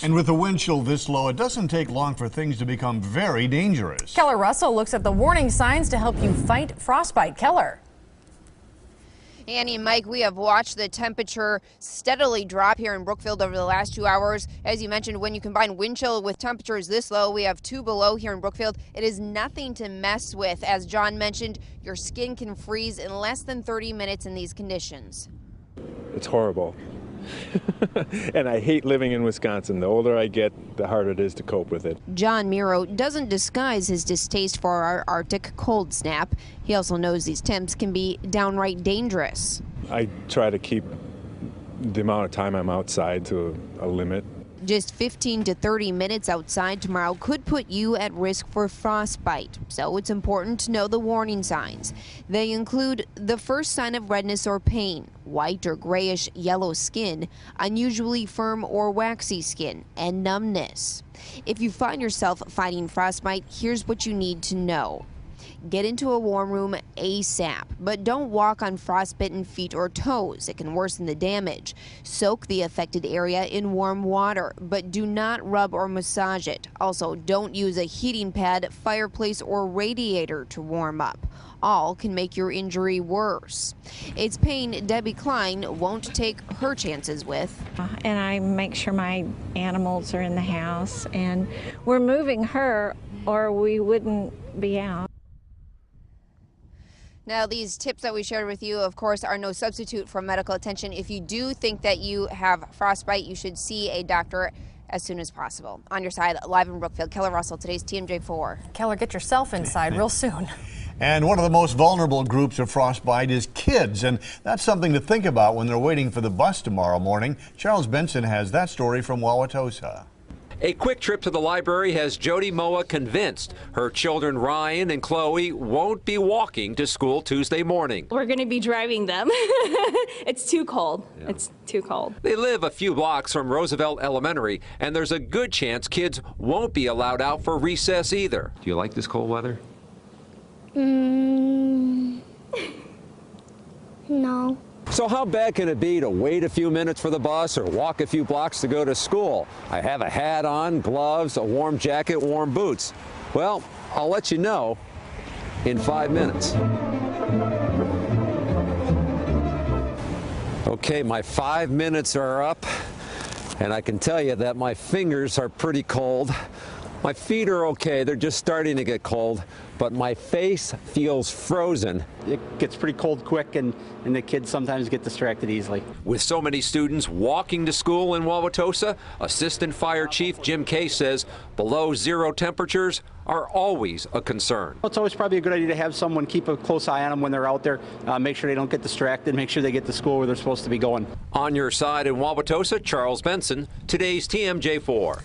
And with the wind chill this low, it doesn't take long for things to become very dangerous. Keller Russell looks at the warning signs to help you fight frostbite. Keller. Annie and Mike, we have watched the temperature steadily drop here in Brookfield over the last 2 hours. As you mentioned, when you combine wind chill with temperatures this low, we have 2 below here in Brookfield. It is nothing to mess with. As John mentioned, your skin can freeze in less than 30 minutes in these conditions. It's horrible. And I hate living in Wisconsin. The older I get, the harder it is to cope with it. John Miro doesn't disguise his distaste for our Arctic cold snap. He also knows these temps can be downright dangerous. I try to keep the amount of time I'm outside to a limit. Just 15 to 30 minutes outside tomorrow could put you at risk for frostbite, so it's important to know the warning signs. They include the first sign of redness or pain, white or grayish yellow skin, unusually firm or waxy skin, and numbness. If you find yourself fighting frostbite, here's what you need to know. Get into a warm room ASAP, but don't walk on frostbitten feet or toes. It can worsen the damage. Soak the affected area in warm water, but do not rub or massage it. Also, don't use a heating pad, fireplace, or radiator to warm up. All can make your injury worse. It's pain Debbie Klein won't take her chances with. And I make sure my animals are in the house, and we're moving her or we wouldn't be out. Now, these tips that we shared with you, of course, are no substitute for medical attention. If you do think that you have frostbite, you should see a doctor as soon as possible. On your side, live in Brookfield, Keller Russell, today's TMJ4. Keller, get yourself inside real soon. And one of the most vulnerable groups of frostbite is kids, and that's something to think about when they're waiting for the bus tomorrow morning. Charles Benson has that story from Wauwatosa. A quick trip to the library has Jody Moa convinced her children Ryan and Chloe won't be walking to school Tuesday morning. We're going to be driving them. It's too cold. Yeah. It's too cold. They live a few blocks from Roosevelt Elementary, and there's a good chance kids won't be allowed out for recess either. Do you like this cold weather? No. So how bad can it be to wait a few minutes for the bus or walk a few blocks to go to school? I have a hat on, gloves, a warm jacket, warm boots. Well, I'll let you know in 5 minutes. Okay, my 5 minutes are up, and I can tell you that my fingers are pretty cold. My feet are okay, they're just starting to get cold, but my face feels frozen. It gets pretty cold quick, and the kids sometimes get distracted easily. With so many students walking to school in Wauwatosa, Assistant Fire Chief Jim Kay says below zero temperatures are always a concern. It's always probably a good idea to have someone keep a close eye on them when they're out there, make sure they don't get distracted, make sure they get to school where they're supposed to be going. On your side in Wauwatosa, Charles Benson, today's TMJ4.